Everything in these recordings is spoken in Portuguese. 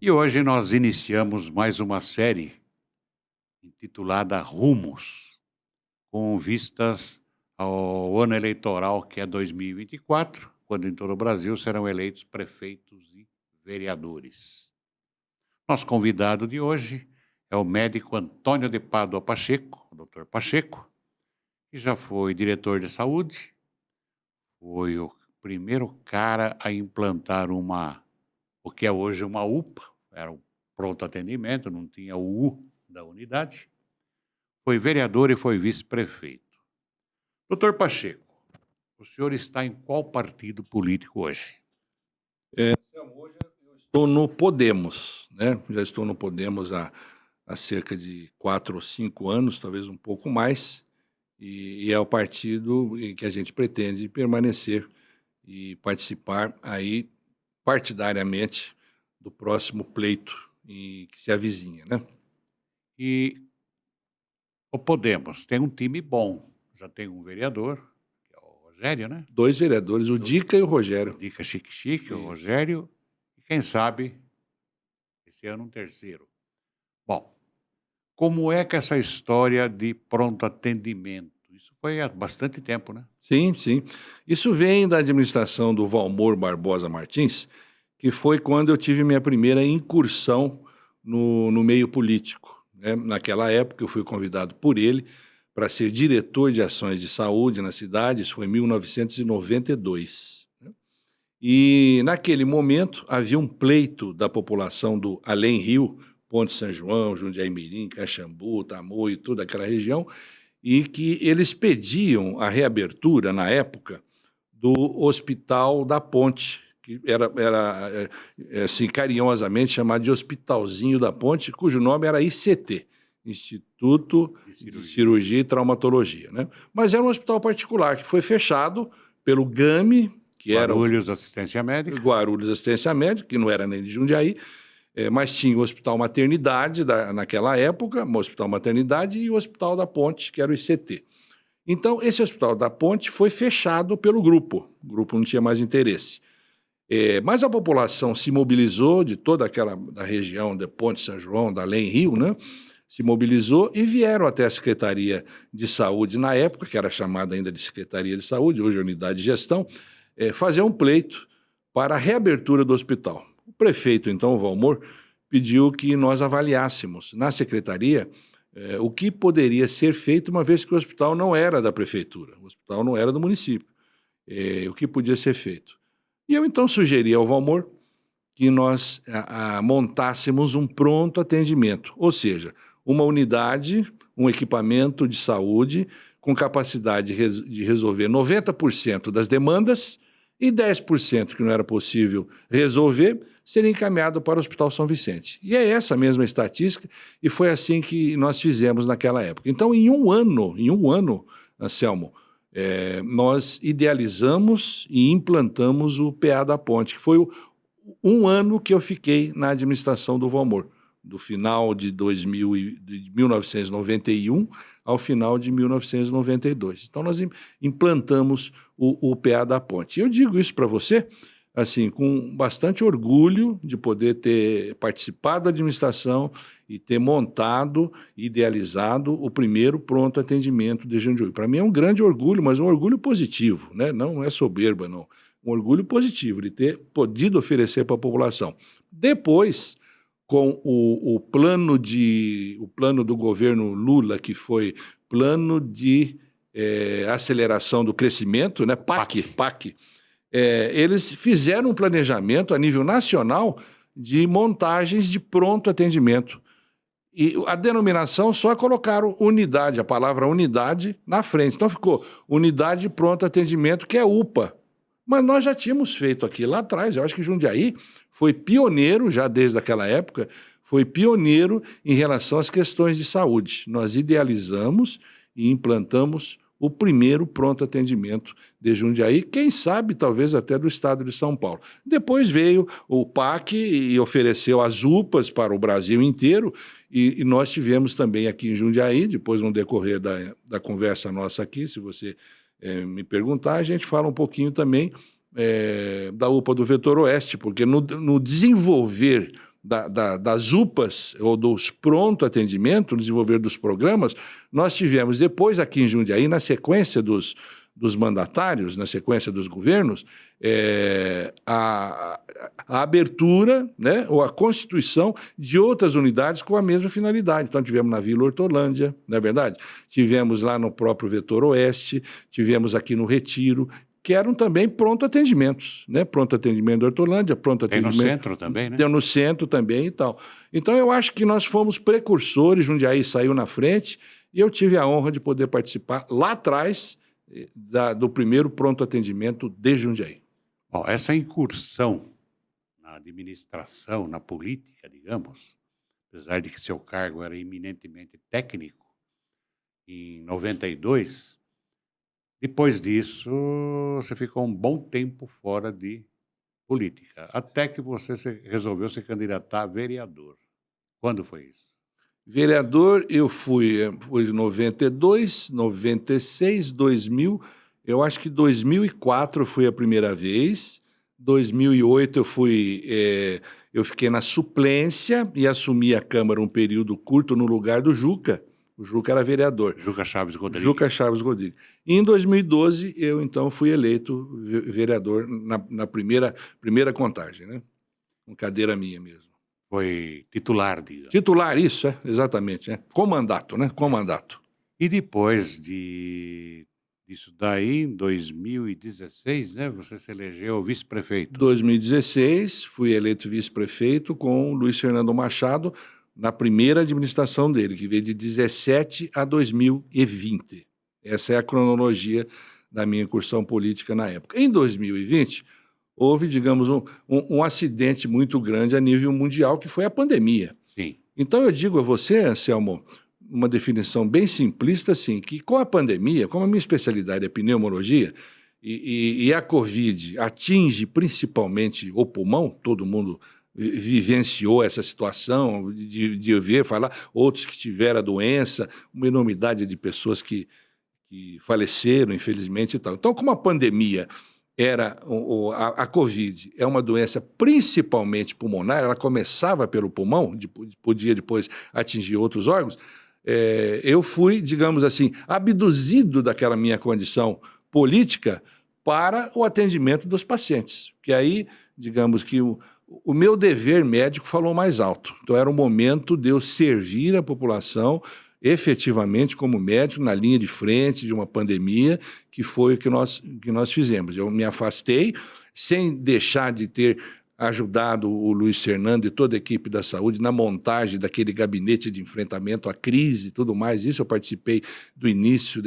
E hoje nós iniciamos mais uma série intitulada Rumos, com vistas ao ano eleitoral que é 2024, quando em todo o Brasil serão eleitos prefeitos e vereadores. Nosso convidado de hoje é o médico Antônio de Pádua Pacheco, o Dr. Pacheco, que já foi diretor de saúde, foi o primeiro cara a implantar o que é hoje uma UPA, era um pronto atendimento, não tinha o U da unidade. Foi vereador e foi vice-prefeito. Doutor Pacheco, o senhor está em qual partido político hoje? Hoje eu estou no Podemos, né? Já estou no Podemos há cerca de 4 ou 5 anos, talvez um pouco mais, e é o partido em que a gente pretende permanecer e participar aí partidariamente do próximo pleito que se avizinha, né? E o Podemos tem um time bom, já tem um vereador, que é o Rogério, né? 2 vereadores, o Dica e o Rogério. Dica Chique, o Isso. Rogério, e quem sabe esse ano um terceiro. Bom, como é que essa história de pronto atendimento? Isso foi há bastante tempo, né? Sim, sim. Isso vem da administração do Valmor Barbosa Martins, que foi quando eu tive minha primeira incursão no meio político, né? Naquela época eu fui convidado por ele para ser diretor de ações de saúde na cidade, isso foi em 1992. Né? E naquele momento havia um pleito da população do Além Rio, Ponte São João, Jundiaí Mirim, Caxambu, Tamoio, toda aquela região, e que eles pediam a reabertura, na época, do Hospital da Ponte, que era assim, carinhosamente chamado de Hospitalzinho da Ponte, cujo nome era ICT, Instituto de Cirurgia e Traumatologia. Né? Mas era um hospital particular, que foi fechado pelo GAME, que era Guarulhos Assistência Médica. Guarulhos Assistência Médica, que não era nem de Jundiaí, mas tinha o Hospital Maternidade naquela época, o Hospital Maternidade e o Hospital da Ponte, que era o ICT. Então, esse Hospital da Ponte foi fechado pelo grupo. O grupo não tinha mais interesse. Mas a população se mobilizou de toda aquela da região de Ponte São João, da Além Rio, né? Se mobilizou e vieram até a Secretaria de Saúde na época, que era chamada ainda de Secretaria de Saúde, hoje é Unidade de Gestão, fazer um pleito para a reabertura do hospital. O prefeito, então, o Valmor, pediu que nós avaliássemos na secretaria o que poderia ser feito, uma vez que o hospital não era da prefeitura, o hospital não era do município, o que podia ser feito. E eu, então, sugeri ao Valmor que nós montássemos um pronto atendimento, ou seja, uma unidade, um equipamento de saúde com capacidade de resolver 90% das demandas e 10% que não era possível resolver seria encaminhado para o Hospital São Vicente. E é essa mesma estatística, e foi assim que nós fizemos naquela época. Então, em um ano, Anselmo, nós idealizamos e implantamos o PA da Ponte, que foi um ano que eu fiquei na administração do Valmor, do final de 1991 ao final de 1992. Então, nós implantamos o PA da Ponte. Eu digo isso para você, assim, com bastante orgulho de poder ter participado da administração e ter montado, idealizado o primeiro pronto atendimento de Jundiaí. Para mim é um grande orgulho, mas um orgulho positivo, né? Não é soberba, não. Um orgulho positivo de ter podido oferecer para a população. Depois, com o plano do governo Lula, que foi plano de aceleração do crescimento, né? PAC. Eles fizeram um planejamento a nível nacional de montagens de pronto atendimento. E a denominação só colocaram unidade, a palavra unidade na frente. Então ficou unidade de pronto atendimento, que é UPA. Mas nós já tínhamos feito aqui lá atrás. Eu acho que Jundiaí foi pioneiro, já desde aquela época, foi pioneiro em relação às questões de saúde. Nós idealizamos e implantamos o primeiro pronto atendimento de Jundiaí, quem sabe talvez até do estado de São Paulo. Depois veio o PAC e ofereceu as UPAs para o Brasil inteiro, e nós tivemos também aqui em Jundiaí, depois no decorrer da conversa nossa aqui, se você me perguntar, a gente fala um pouquinho também da UPA do Vetor Oeste, porque no desenvolver das UPAs ou dos pronto atendimento, no desenvolver dos programas, nós tivemos depois aqui em Jundiaí, na sequência dos mandatários, na sequência dos governos, a abertura, né, ou a constituição de outras unidades com a mesma finalidade. Então, tivemos na Vila Hortolândia, não é verdade? Tivemos lá no próprio Vetor Oeste, tivemos aqui no Retiro, que eram também pronto atendimentos, né? Pronto atendimento da Hortolândia, pronto atendimento... Tem no centro também, né? Tem no centro também e tal. Então, eu acho que nós fomos precursores, Jundiaí saiu na frente, e eu tive a honra de poder participar lá atrás do primeiro pronto atendimento de Jundiaí. Bom, essa incursão na administração, na política, digamos, apesar de que seu cargo era eminentemente técnico, em 92, depois disso você ficou um bom tempo fora de política, até que você resolveu se candidatar a vereador. Quando foi isso? Vereador, eu fui em 92, 96, 2000, eu acho que 2004 foi a primeira vez, 2008 eu fiquei na suplência e assumi a Câmara um período curto no lugar do Juca. O Juca era vereador. Juca Chaves Rodrigues. Juca Chaves Rodrigues. E em 2012 eu então fui eleito vereador na primeira contagem, né? Com cadeira minha mesmo. Foi titular, digamos. Titular, isso, exatamente. Com mandato, né? Com mandato. E depois disso daí, em 2016, né? Você se elegeu vice-prefeito. 2016, fui eleito vice-prefeito com o Luiz Fernando Machado na primeira administração dele, que veio de 17 a 2020. Essa é a cronologia da minha incursão política na época. Em 2020... houve, digamos, um acidente muito grande a nível mundial, que foi a pandemia. Sim. Então, eu digo a você, Anselmo, uma definição bem simplista, assim, que com a pandemia, como a minha especialidade é pneumologia, e a Covid atinge principalmente o pulmão, todo mundo vivenciou essa situação, de ver, falar, outros que tiveram a doença, uma enormidade de pessoas que faleceram, infelizmente, e tal. Então, como a pandemia... a Covid é uma doença principalmente pulmonar, ela começava pelo pulmão, podia depois atingir outros órgãos, eu fui, digamos assim, abduzido daquela minha condição política para o atendimento dos pacientes. Que aí, digamos que o meu dever médico falou mais alto. Então era o momento de eu servir a população efetivamente como médico na linha de frente de uma pandemia, que foi o que nós fizemos. Eu me afastei, sem deixar de ter ajudado o Luiz Fernando e toda a equipe da saúde na montagem daquele gabinete de enfrentamento à crise e tudo mais. Isso eu participei do início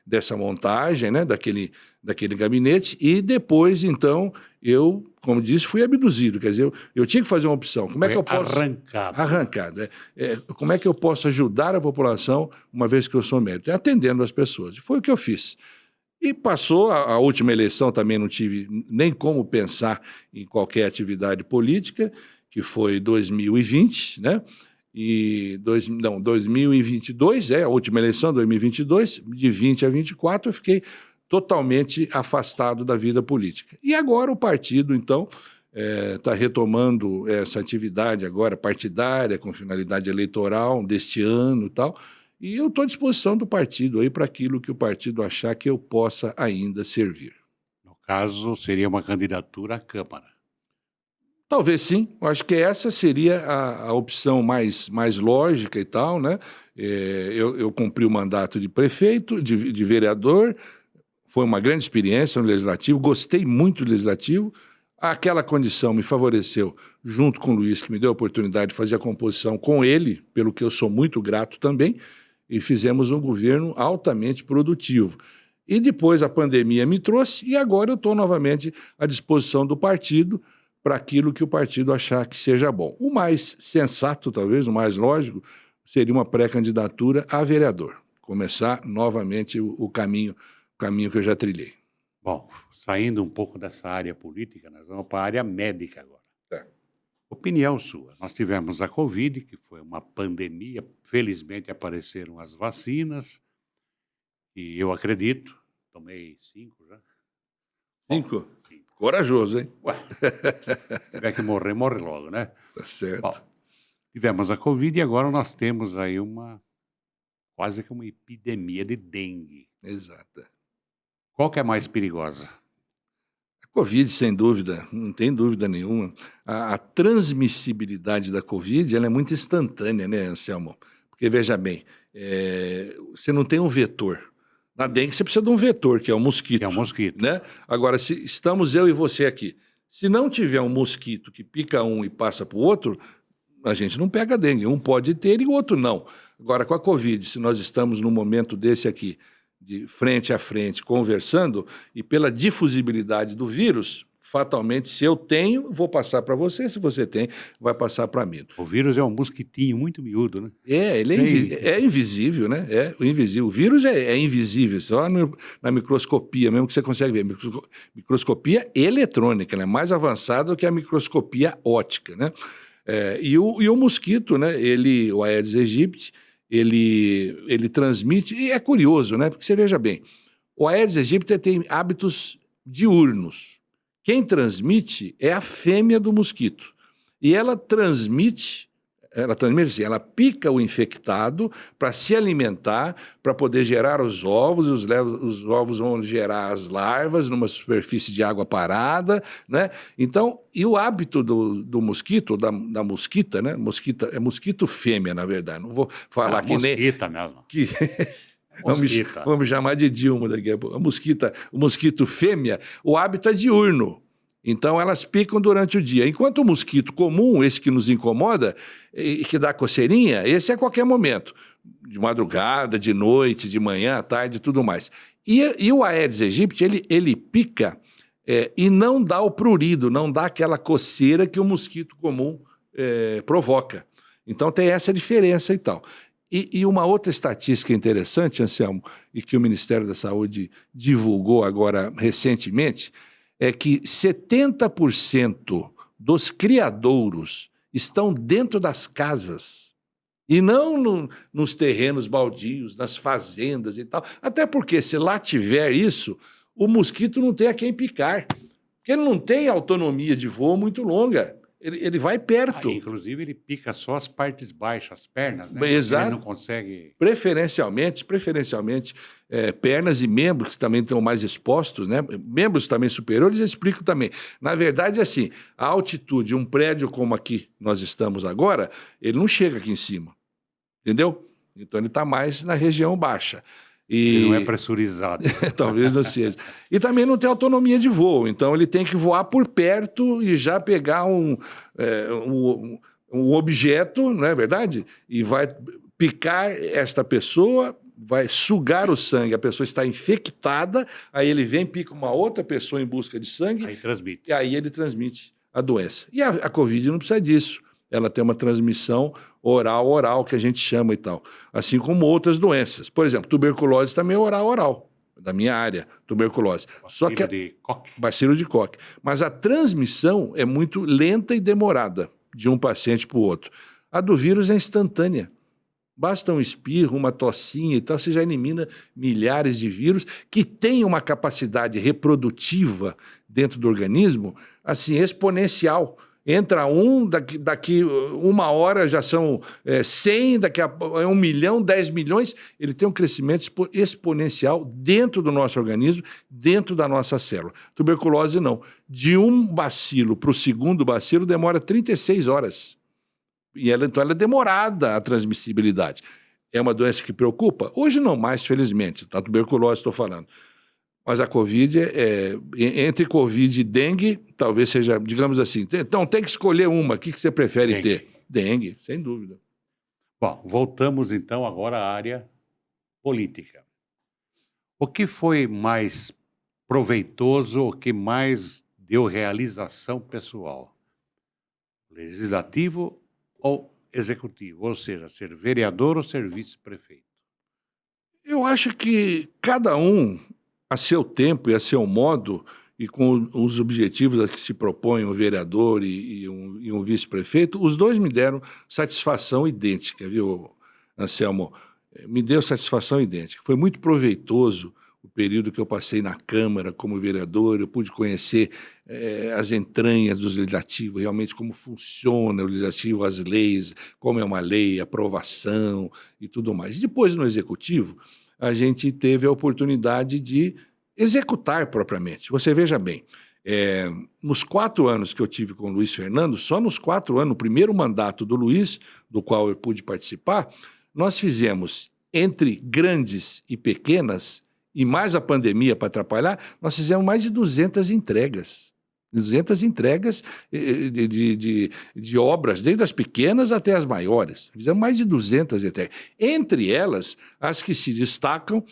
dessa montagem, né, daquele gabinete, e depois, então, eu, como disse, fui abduzido. Quer dizer, eu tinha que fazer uma opção. Como é que eu posso... Arrancado. Como é que eu posso ajudar a população, uma vez que eu sou médico? Atendendo as pessoas. E foi o que eu fiz. E passou a última eleição, também não tive nem como pensar em qualquer atividade política, que foi 2020, né? 2022, a última eleição, 2022, de 20 a 24, eu fiquei totalmente afastado da vida política. E agora o partido, então, está retomando essa atividade agora partidária, com finalidade eleitoral deste ano e tal, e eu estou à disposição do partido aí para aquilo que o partido achar que eu possa ainda servir. No caso, seria uma candidatura à Câmara. Talvez sim. Eu acho que essa seria a opção mais lógica e tal, né? Eu cumpri o mandato de prefeito, de vereador, foi uma grande experiência no Legislativo, gostei muito do Legislativo. Aquela condição me favoreceu, junto com o Luiz, que me deu a oportunidade de fazer a composição com ele, pelo que eu sou muito grato também, e fizemos um governo altamente produtivo. E depois a pandemia me trouxe, e agora eu estou novamente à disposição do partido para aquilo que o partido achar que seja bom. O mais sensato, talvez, o mais lógico, seria uma pré-candidatura a vereador. Começar novamente o caminho que eu já trilhei. Bom, saindo um pouco dessa área política, nós vamos para a área médica agora. Opinião sua. Nós tivemos a Covid, que foi uma pandemia, felizmente apareceram as vacinas, e eu acredito, tomei 5 já, 5? Corajoso, hein? Ué, se tiver que morrer, morre logo, né? Tá certo. Bom, tivemos a Covid e agora nós temos aí quase que uma epidemia de dengue. Exato. Qual que é mais perigosa? A Covid, sem dúvida, não tem dúvida nenhuma. A transmissibilidade da Covid ela é muito instantânea, né, Anselmo? Porque, veja bem, você não tem um vetor. Na dengue você precisa de um vetor, que é o mosquito. Que é o mosquito. Né? Agora, se estamos eu e você aqui, se não tiver um mosquito que pica um e passa para o outro, a gente não pega dengue. Um pode ter e o outro não. Agora, com a Covid, se nós estamos num momento desse aqui, de frente a frente, conversando, e pela difusibilidade do vírus, fatalmente, se eu tenho, vou passar para você, se você tem, vai passar para mim. O vírus é um mosquitinho muito miúdo, né? Ele é invisível, né? É invisível. O vírus é invisível, só na microscopia mesmo que você consegue ver. Microscopia eletrônica, ela é mais avançada do que a microscopia óptica, né? E o mosquito, né? O Aedes aegypti, ele transmite, e é curioso, né? Porque você veja bem, o Aedes aegypti tem hábitos diurnos. Quem transmite é a fêmea do mosquito. E ela transmite assim, ela pica o infectado para se alimentar, para poder gerar os ovos, e os ovos vão gerar as larvas numa superfície de água parada, né? Então, e o hábito do mosquito, da mosquita, né? Mosquita, é mosquito fêmea, na verdade. Não vou falar que nem... Mosquita mesmo. Que... Vamos chamar de Dilma daqui a pouco. O mosquito fêmea, o hábito é diurno. Então, elas picam durante o dia. Enquanto o mosquito comum, esse que nos incomoda, e que dá coceirinha, esse é a qualquer momento. De madrugada, de noite, de manhã, à tarde e tudo mais. E o Aedes aegypti, ele pica e não dá o prurido, não dá aquela coceira que o mosquito comum provoca. Então, tem essa diferença e tal. E uma outra estatística interessante, Anselmo, e que o Ministério da Saúde divulgou agora recentemente, é que 70% dos criadouros estão dentro das casas e não nos terrenos baldios, nas fazendas e tal. Até porque, se lá tiver isso, o mosquito não tem a quem picar, porque ele não tem autonomia de voo muito longa. Ele vai perto. Inclusive, ele pica só as partes baixas, as pernas, né? Exato. Ele não consegue... Preferencialmente, pernas e membros que também estão mais expostos, né? Membros também superiores, eu explico também. Na verdade, assim, a altitude, um prédio como aqui nós estamos agora, ele não chega aqui em cima, entendeu? Então, ele está mais na região baixa. Ele não é pressurizado. Talvez não seja. E também não tem autonomia de voo, então ele tem que voar por perto e já pegar um objeto, não é verdade? E vai picar esta pessoa, vai sugar o sangue, a pessoa está infectada, aí ele vem, pica uma outra pessoa em busca de sangue. Aí transmite. E aí ele transmite a doença. E a Covid não precisa disso. Ela tem uma transmissão oral, que a gente chama e tal. Assim como outras doenças. Por exemplo, tuberculose também é oral, da minha área, tuberculose. Bacilo de Koch. Mas a transmissão é muito lenta e demorada de um paciente para o outro. A do vírus é instantânea. Basta um espirro, uma tossinha e tal, você já elimina milhares de vírus que têm uma capacidade reprodutiva dentro do organismo, assim, exponencial. Entra daqui uma hora já são 100, daqui a 1 milhão, 10 milhões. Ele tem um crescimento exponencial dentro do nosso organismo, dentro da nossa célula. Tuberculose não. De um bacilo para o segundo bacilo demora 36 horas. Então ela é demorada a transmissibilidade. É uma doença que preocupa? Hoje não mais, felizmente. A tuberculose estou falando. Mas a Covid, entre Covid e dengue, talvez seja, digamos assim, então tem que escolher uma. O que você prefere ter? Dengue, sem dúvida. Bom, voltamos então agora à área política. O que foi mais proveitoso, o que mais deu realização pessoal? Legislativo ou executivo? Ou seja, ser vereador ou ser vice-prefeito? Eu acho que cada um, a seu tempo e a seu modo, e com os objetivos a que se propõe um vereador e um vice-prefeito, os dois me deram satisfação idêntica, viu, Anselmo? Me deu satisfação idêntica. Foi muito proveitoso o período que eu passei na Câmara como vereador, eu pude conhecer as entranhas do legislativo, realmente como funciona o legislativo, as leis, como é uma lei, aprovação e tudo mais. E depois, no Executivo, a gente teve a oportunidade de executar propriamente. Você veja bem, nos 4 anos que eu tive com o Luiz Fernando, só nos 4 anos, no primeiro mandato do Luiz, do qual eu pude participar, nós fizemos, entre grandes e pequenas, e mais a pandemia para atrapalhar, nós fizemos mais de 200 entregas. 200 entregas de obras, desde as pequenas até as maiores. Fizemos mais de 200 entregas. Entre elas, as que se destacam,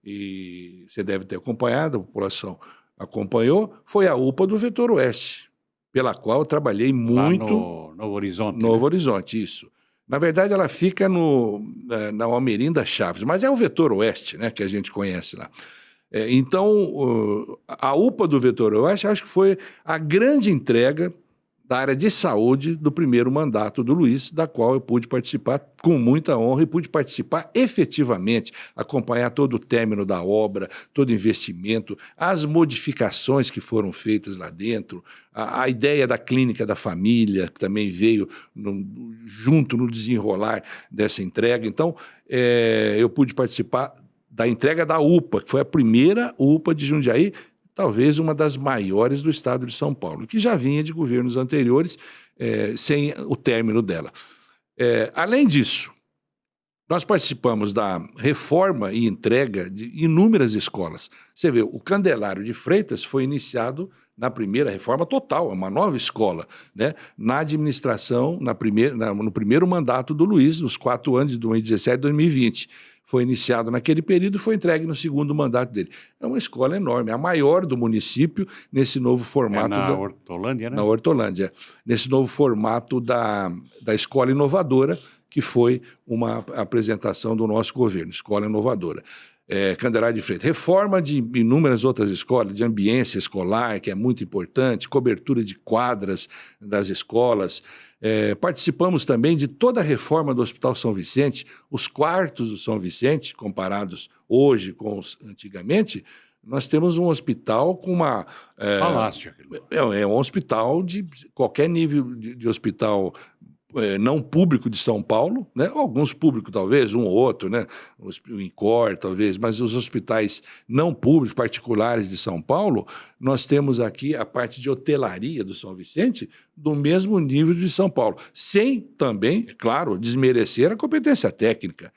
e você deve ter acompanhado, a população acompanhou, foi a UPA do Vetor Oeste, pela qual eu trabalhei muito. Lá no Novo Horizonte. Novo Horizonte, isso. Na verdade, ela fica na Almerinda Chaves, mas é o Vetor Oeste, né, que a gente conhece lá. Então, a UPA do Vetor Oeste, acho que foi a grande entrega da área de saúde do primeiro mandato do Luiz, da qual eu pude participar com muita honra e pude participar efetivamente, acompanhar todo o término da obra, todo o investimento, as modificações que foram feitas lá dentro, a ideia da clínica da família, que também veio junto no desenrolar dessa entrega. Então, eu pude participar da entrega da UPA, que foi a primeira UPA de Jundiaí, talvez uma das maiores do estado de São Paulo, que já vinha de governos anteriores, sem o término dela. Além disso, nós participamos da reforma e entrega de inúmeras escolas. Você vê, o Candelário de Freitas foi iniciado na primeira reforma total, é uma nova escola, né? Na administração, no primeiro mandato do Luiz, nos 4 anos de 2017 e 2020. Foi iniciado naquele período e foi entregue no segundo mandato dele. É uma escola enorme, a maior do município nesse novo formato. Na Hortolândia, né? Na Hortolândia. Nesse novo formato da escola inovadora, que foi uma apresentação do nosso governo, escola inovadora. Candelário de Freitas. Reforma de inúmeras outras escolas, de ambiência escolar, que é muito importante, cobertura de quadras das escolas. Participamos também de toda a reforma do Hospital São Vicente, os quartos do São Vicente, comparados hoje com os antigamente, nós temos um hospital com uma... Palácio. É um hospital de qualquer nível de hospital não público de São Paulo, né? Alguns públicos talvez, um ou outro, né? O INCOR talvez, mas os hospitais não públicos, particulares de São Paulo, nós temos aqui a parte de hotelaria do São Vicente do mesmo nível de São Paulo, sem também, é claro, desmerecer a competência técnica.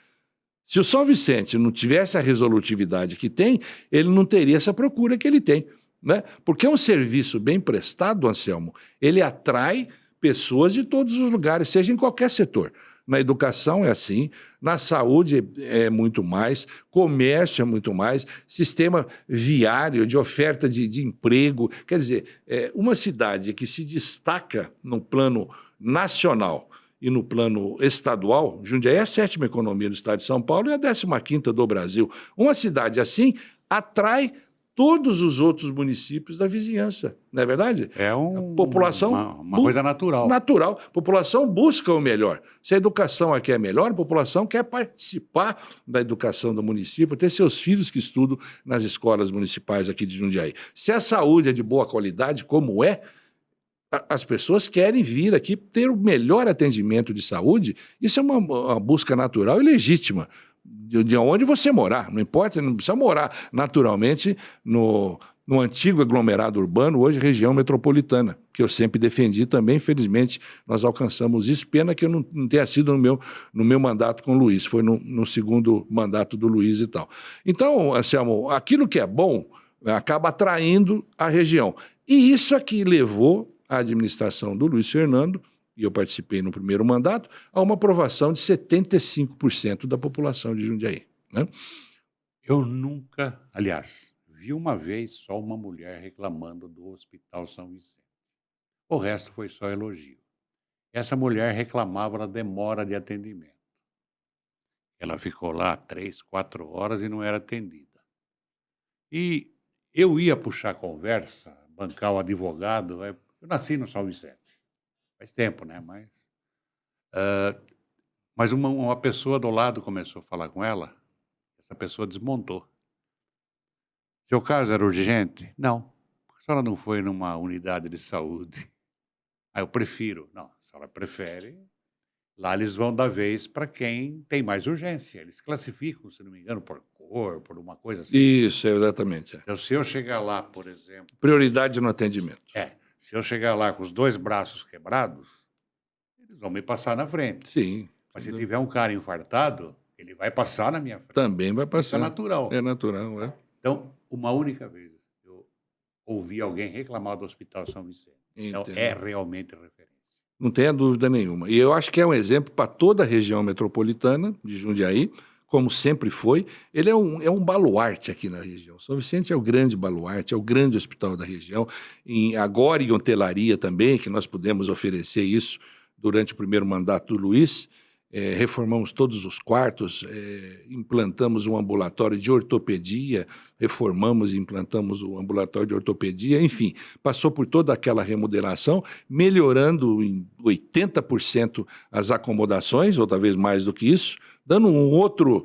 Se o São Vicente não tivesse a resolutividade que tem, ele não teria essa procura que ele tem, né? Porque é um serviço bem prestado, Anselmo, ele atrai pessoas de todos os lugares, seja em qualquer setor. Na educação é assim, na saúde é muito mais, comércio é muito mais, sistema viário de oferta de emprego. Quer dizer, uma cidade que se destaca no plano nacional e no plano estadual, Jundiaí é a 7ª economia do estado de São Paulo e a 15ª do Brasil. Uma cidade assim atrai todos os outros municípios da vizinhança, não é verdade? É a população uma coisa natural. Natural. A população busca o melhor. Se a educação aqui é melhor, a população quer participar da educação do município, ter seus filhos que estudam nas escolas municipais aqui de Jundiaí. Se a saúde é de boa qualidade, como as pessoas querem vir aqui ter o melhor atendimento de saúde. Isso é uma busca natural e legítima. De onde você morar, não importa, não precisa morar naturalmente no antigo aglomerado urbano, hoje região metropolitana, que eu sempre defendi também, infelizmente nós alcançamos isso, pena que eu não tenha sido no meu mandato com o Luiz, foi no segundo mandato do Luiz e tal. Então, Anselmo, aquilo que é bom acaba atraindo a região. E isso aqui levou a administração do Luiz Fernando, e eu participei no primeiro mandato, a uma aprovação de 75% da população de Jundiaí, né? Eu nunca, aliás, vi uma vez só uma mulher reclamando do Hospital São Vicente. O resto foi só elogio. Essa mulher reclamava da demora de atendimento. Ela ficou lá 3, 4 horas e não era atendida. E eu ia puxar conversa, bancar o advogado. Eu nasci no São Vicente. Faz tempo, né? Mas uma pessoa do lado começou a falar com ela, essa pessoa desmontou. Seu caso era urgente? Não. Por que a senhora não foi numa unidade de saúde? Ah, eu prefiro. Não, a senhora prefere. Lá eles vão dar vez para quem tem mais urgência. Eles classificam, se não me engano, por cor, por uma coisa assim. Isso, exatamente. Então, se eu chegar lá, por exemplo... Prioridade no atendimento. Se eu chegar lá com os 2 braços quebrados, eles vão me passar na frente. Sim. Mas se tiver um cara infartado, ele vai passar na minha frente. Também vai Isso passar. é natural. É natural, é. Então, uma única vez eu ouvi alguém reclamar do Hospital São Vicente. Então, Entendo. é realmente referência. Não tenha dúvida nenhuma. E eu acho que é um exemplo para toda a região metropolitana de Jundiaí, como sempre foi. Ele é um baluarte aqui na região. São Vicente é o grande baluarte, é o grande hospital da região. Agora em hotelaria também, que nós pudemos oferecer isso durante o primeiro mandato do Luiz. Reformamos todos os quartos, implantamos um ambulatório de ortopedia, reformamos e implantamos o ambulatório de ortopedia, enfim, passou por toda aquela remodelação, melhorando em 80% as acomodações, ou talvez mais do que isso, dando um outro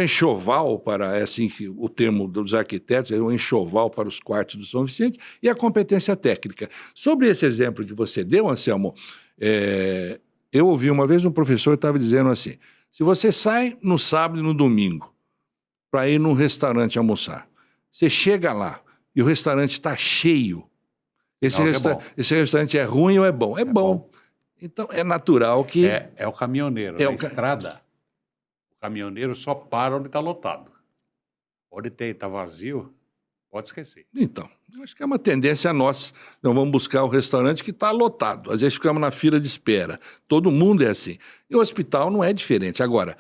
enxoval para, assim que o termo dos arquitetos, um enxoval para os quartos do São Vicente, e a competência técnica. Sobre esse exemplo que você deu, Anselmo, eu ouvi uma vez um professor estava dizendo assim, se você sai no sábado e no domingo para ir num restaurante almoçar, você chega lá e o restaurante está cheio, esse restaurante é ruim ou é bom? É bom. Então é natural que... É o caminhoneiro, na estrada, o caminhoneiro só para onde está lotado. Onde está vazio, pode esquecer. Então, eu acho que é uma tendência nossa. Nós vamos buscar o restaurante que está lotado. Às vezes ficamos na fila de espera. Todo mundo é assim. E o hospital não é diferente. Agora,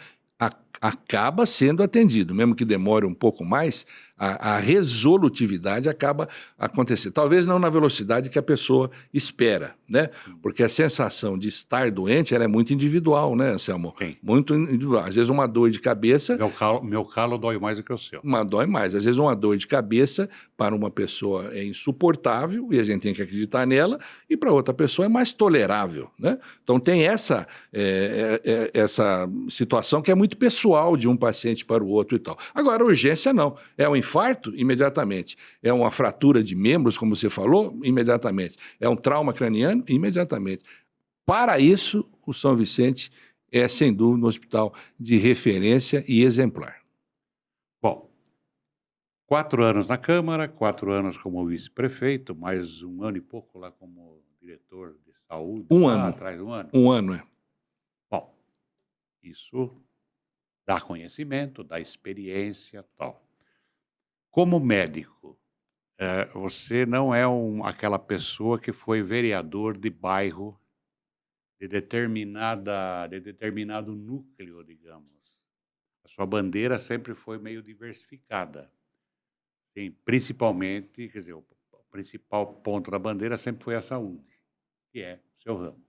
acaba sendo atendido, mesmo que demore um pouco mais, a resolutividade acaba acontecendo. Talvez não na velocidade que a pessoa espera, né? Porque a sensação de estar doente ela é muito individual, né, Anselmo? Sim. Muito individual. Às vezes uma dor de cabeça... Meu calo dói mais do que o seu. Dói mais. Às vezes uma dor de cabeça para uma pessoa é insuportável e a gente tem que acreditar nela, e para outra pessoa é mais tolerável, né? Então tem essa situação que é muito pessoal de um paciente para o outro e tal. Agora, a urgência não. É um infarto? Imediatamente. É uma fratura de membros, como você falou? Imediatamente. É um trauma craniano? Imediatamente. Para isso, o São Vicente é, sem dúvida, um hospital de referência e exemplar. Bom, 4 anos na Câmara, 4 anos como vice-prefeito, mais 1 ano e pouco lá como diretor de saúde. Um ano. Atrás de 1 ano. 1 ano, é. Bom, isso dá conhecimento, dá experiência e tal. Como médico, você não é aquela pessoa que foi vereador de bairro de determinado núcleo, digamos. A sua bandeira sempre foi meio diversificada. Sim, principalmente, quer dizer, o principal ponto da bandeira sempre foi a saúde, que é o seu ramo.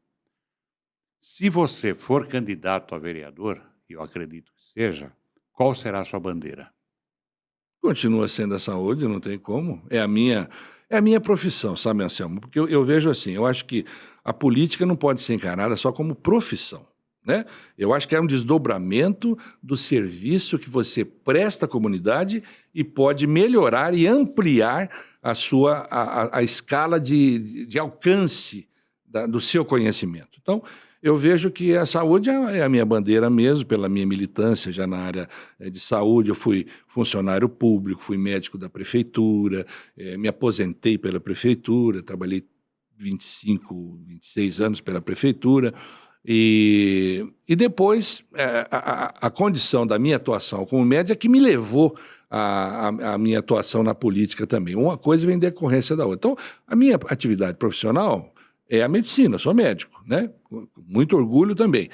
Se você for candidato a vereador, e eu acredito que seja, qual será a sua bandeira? Continua sendo a saúde, não tem como. É a minha profissão, sabe, Anselmo? Porque eu vejo assim, eu acho que a política não pode ser encarada só como profissão, né? Eu acho que é um desdobramento do serviço que você presta à comunidade e pode melhorar e ampliar a escala de alcance do seu conhecimento. Então, eu vejo que a saúde é a minha bandeira mesmo, pela minha militância já na área de saúde. Eu fui funcionário público, fui médico da prefeitura, me aposentei pela prefeitura, trabalhei 25, 26 anos pela prefeitura. E depois, a condição da minha atuação como médico é que me levou a minha atuação na política também. Uma coisa vem em decorrência da outra. Então, a minha atividade profissional é a medicina, eu sou médico, né? Com muito orgulho também.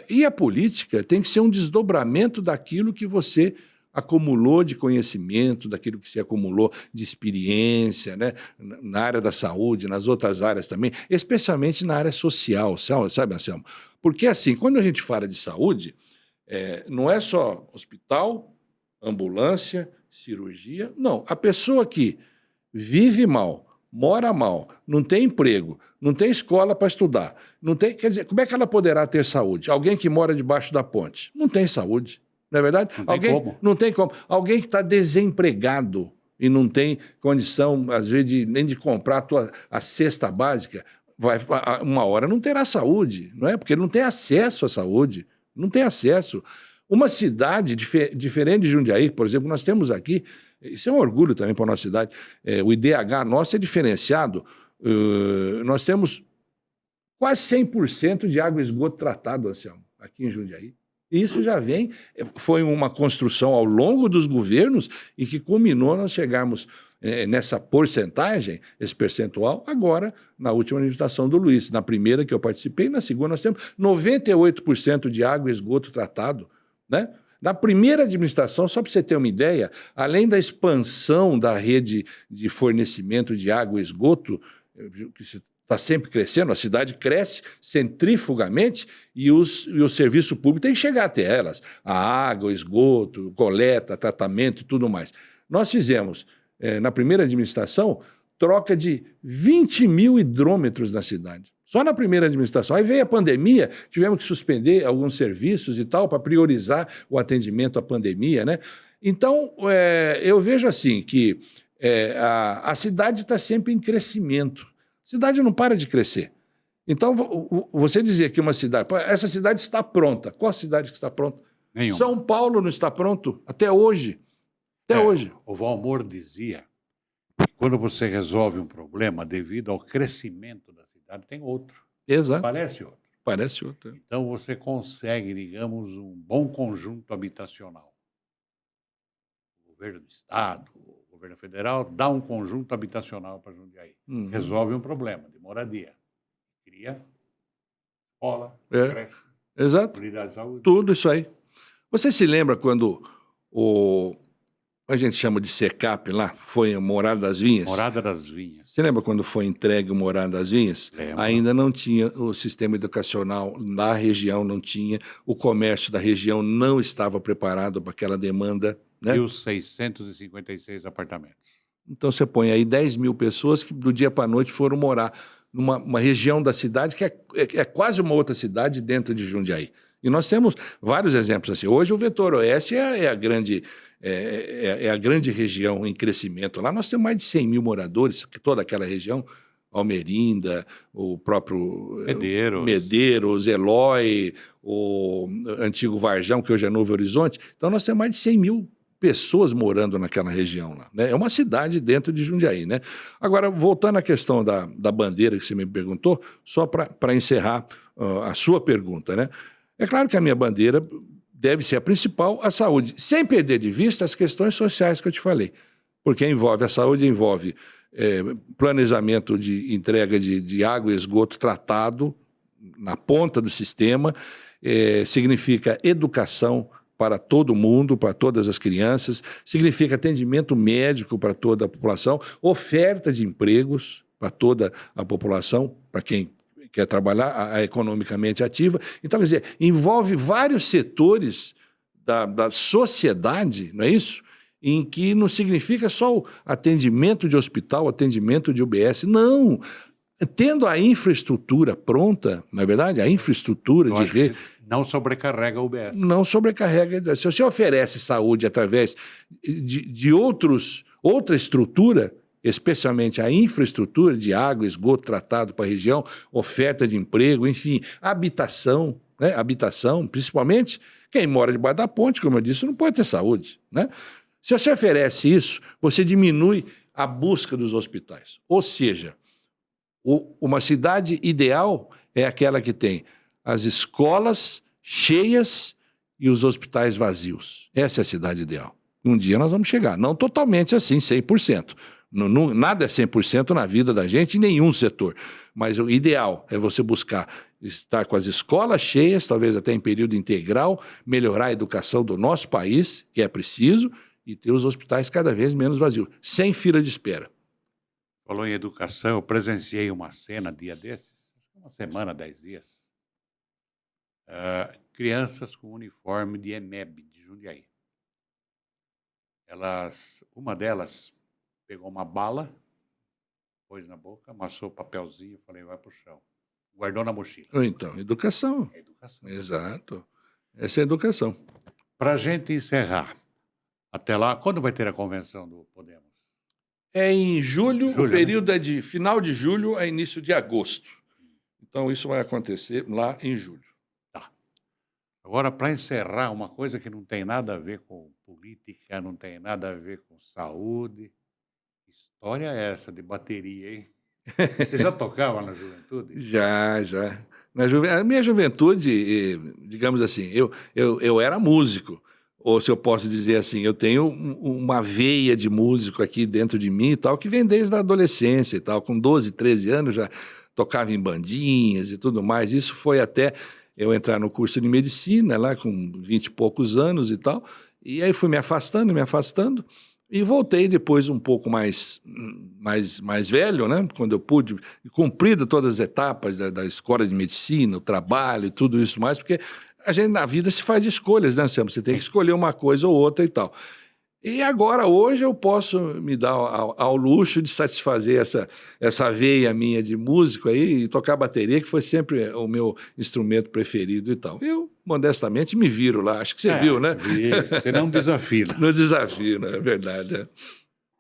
E a política tem que ser um desdobramento daquilo que você acumulou de conhecimento, daquilo que você acumulou de experiência, né? Na área da saúde, nas outras áreas também, especialmente na área social, sabe, Anselmo? Porque assim, quando a gente fala de saúde, não é só hospital, ambulância, cirurgia, não. A pessoa que vive mal, mora mal, não tem emprego, não tem escola para estudar, não tem, quer dizer, como é que ela poderá ter saúde? Alguém que mora debaixo da ponte não tem saúde, Não é verdade? Não tem como. Não tem como. Alguém que está desempregado e não tem condição, às vezes, nem de comprar a cesta básica, uma hora não terá saúde, não é? Porque ele não tem acesso à saúde, não tem acesso. Uma cidade diferente de Jundiaí, por exemplo, nós temos aqui, isso é um orgulho também para a nossa cidade, o IDH nosso é diferenciado, nós temos quase 100% de água e esgoto tratado, Anselmo, aqui em Jundiaí. E isso já foi uma construção ao longo dos governos e que culminou nós chegarmos nessa porcentagem, esse percentual, agora na última administração do Luiz. Na primeira que eu participei, na segunda nós temos 98% de água e esgoto tratado, né? Na primeira administração, só para você ter uma ideia, além da expansão da rede de fornecimento de água e esgoto, que está sempre crescendo, a cidade cresce centrifugamente e o serviço público tem que chegar até elas. A água, o esgoto, coleta, tratamento e tudo mais. Nós fizemos, na primeira administração, troca de 20 mil hidrômetros na cidade. Só na primeira administração. Aí veio a pandemia, tivemos que suspender alguns serviços e tal, para priorizar o atendimento à pandemia, né? Então, eu vejo assim que a cidade está sempre em crescimento. A cidade não para de crescer. Então, você dizer que uma cidade... Essa cidade está pronta. Qual cidade que está pronta? Nenhuma. São Paulo não está pronto até hoje. Até hoje. O Valmor dizia que quando você resolve um problema devido ao crescimento da cidade, tem outro. Exato. Parece outro. Parece outro. Então, você consegue, digamos, um bom conjunto habitacional. O governo do Estado, o governo federal, dá um conjunto habitacional para Jundiaí. Resolve um problema de moradia. Cria escola, creche, exato. unidade de saúde. Tudo isso aí. Você se lembra quando a gente chama de SECAP lá, foi a Morada das Vinhas? Morada das Vinhas. Você lembra quando foi entregue o Morada das Vinhas? Lembro. Ainda não tinha o sistema educacional da região, não tinha, o comércio da região não estava preparado para aquela demanda, né? E os 656 apartamentos. Então você põe aí 10 mil pessoas que do dia para a noite foram morar numa região da cidade que é quase uma outra cidade dentro de Jundiaí. E nós temos vários exemplos assim. Hoje o Vetor Oeste é a grande região em crescimento. Lá nós temos mais de 100 mil moradores, toda aquela região, Almerinda, o próprio Medeiros, Eloy, o antigo Varjão, que hoje é Novo Horizonte. Então nós temos mais de 100 mil pessoas morando naquela região lá, né? É uma cidade dentro de Jundiaí, né? Agora, voltando à questão da bandeira que você me perguntou, só para encerrar a sua pergunta, né? É claro que a minha bandeira deve ser a principal, a saúde, sem perder de vista as questões sociais que eu te falei, porque envolve a saúde, envolve planejamento de entrega de água e esgoto tratado na ponta do sistema, significa educação para todo mundo, para todas as crianças, significa atendimento médico para toda a população, oferta de empregos para toda a população, para quem quer trabalhar economicamente ativa. Então, quer dizer, envolve vários setores da sociedade, não é isso? Em que não significa só o atendimento de hospital, atendimento de UBS, não. Tendo a infraestrutura pronta, não é verdade? A infraestrutura de rede... Não sobrecarrega o UBS. Não sobrecarrega. Se você oferece saúde através de outra estrutura, especialmente a infraestrutura de água, esgoto tratado para a região, oferta de emprego, enfim, habitação, né? Habitação, principalmente quem mora debaixo da ponte, como eu disse, não pode ter saúde, né? Se você oferece isso, você diminui a busca dos hospitais. Ou seja, uma cidade ideal é aquela que tem as escolas cheias e os hospitais vazios. Essa é a cidade ideal. Um dia nós vamos chegar, não totalmente assim, 100%. Nada é 100% na vida da gente em nenhum setor. Mas o ideal é você buscar estar com as escolas cheias, talvez até em período integral, melhorar a educação do nosso país, que é preciso, e ter os hospitais cada vez menos vazios, sem fila de espera. Falou em educação, eu presenciei uma cena dia desses, uma semana, 10 dias. Crianças com uniforme de EMEB, de Jundiaí. Uma delas pegou uma bala, pôs na boca, amassou o papelzinho, falei, vai pro chão. Guardou na mochila. Então, educação. É educação. Exato. Essa é a educação. Para a gente encerrar, até lá, quando vai ter a convenção do Podemos? É em julho, Julho, o período é de final de julho a início de agosto. Então, isso vai acontecer lá em julho. Tá. Agora, para encerrar, uma coisa que não tem nada a ver com política, não tem nada a ver com saúde. Que história é essa de bateria, hein? Você já tocava na juventude? Já. A minha juventude, digamos assim, eu era músico. Ou se eu posso dizer assim, eu tenho uma veia de músico aqui dentro de mim e tal, que vem desde a adolescência e tal. Com 12, 13 anos já tocava em bandinhas e tudo mais. Isso foi até eu entrar no curso de medicina, lá com 20 e poucos anos e tal. E aí fui me afastando, e voltei depois um pouco mais velho, né? Quando eu pude, cumprido todas as etapas da escola de medicina, o trabalho e tudo isso mais, porque a gente na vida se faz escolhas, né, Anselmo? Você tem que escolher uma coisa ou outra e tal. E agora, hoje, eu posso me dar ao luxo de satisfazer essa veia minha de músico aí e tocar bateria, que foi sempre o meu instrumento preferido e tal. Eu, modestamente, me viro lá. Acho que você viu, né? Você não desafina. No desafio, né? É verdade. É.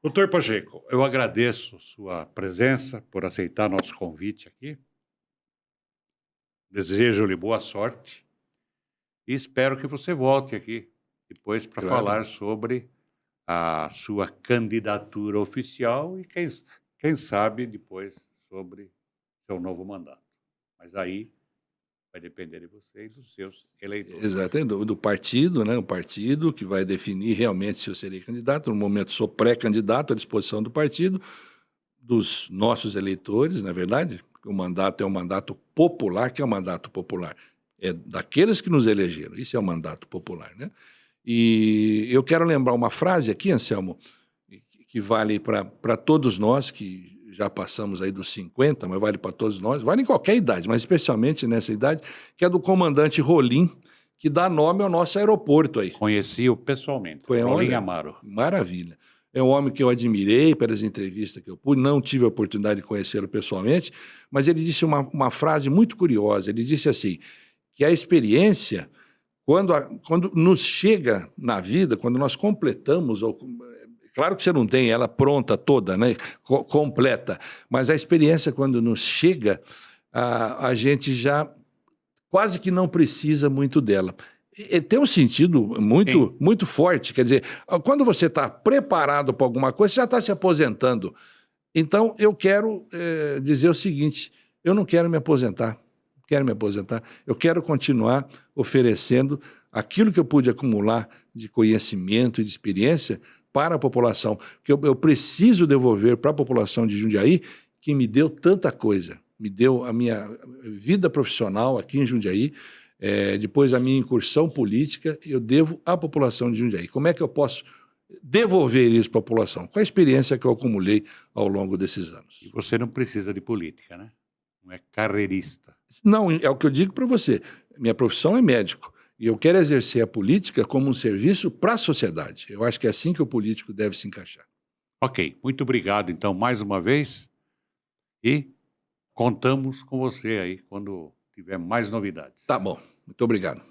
Doutor Pacheco, eu agradeço sua presença por aceitar nosso convite aqui. Desejo-lhe boa sorte e espero que você volte aqui depois para falar sobre a sua candidatura oficial e quem sabe depois sobre seu novo mandato. Mas aí vai depender de você e dos seus eleitores. Exato, do partido, né? O partido que vai definir realmente se eu serei candidato. No momento sou pré-candidato à disposição do partido, dos nossos eleitores, na verdade. O mandato é um mandato popular. Que é o mandato popular? É daqueles que nos elegeram. Isso é o mandato popular, né? E eu quero lembrar uma frase aqui, Anselmo, que vale para todos nós que já passamos aí dos 50, mas vale para todos nós, vale em qualquer idade, mas especialmente nessa idade, que é do comandante Rolim, que dá nome ao nosso aeroporto aí. Conheci-o pessoalmente, Rolim Amaro. Maravilha. É um homem que eu admirei pelas entrevistas que eu pude, não tive a oportunidade de conhecê-lo pessoalmente, mas ele disse uma frase muito curiosa, ele disse assim, que a experiência, quando nos chega na vida, quando nós completamos, claro que você não tem ela pronta toda, né, completa, mas a experiência quando nos chega, a gente já quase que não precisa muito dela. Tem um sentido muito forte, quer dizer, quando você está preparado para alguma coisa, você já está se aposentando. Então, eu quero dizer o seguinte, eu não quero me aposentar, eu quero continuar oferecendo aquilo que eu pude acumular de conhecimento e de experiência para a população, que eu preciso devolver para a população de Jundiaí, que me deu tanta coisa, me deu a minha vida profissional aqui em Jundiaí, depois a minha incursão política, eu devo à população de Jundiaí. Como é que eu posso devolver isso para a população? Com a experiência que eu acumulei ao longo desses anos. E você não precisa de política, né? Não é carreirista. Não, é o que eu digo para você. Minha profissão é médico. E eu quero exercer a política como um serviço para a sociedade. Eu acho que é assim que o político deve se encaixar. Ok, muito obrigado, então, mais uma vez. E contamos com você aí quando tiver mais novidades. Tá bom, muito obrigado.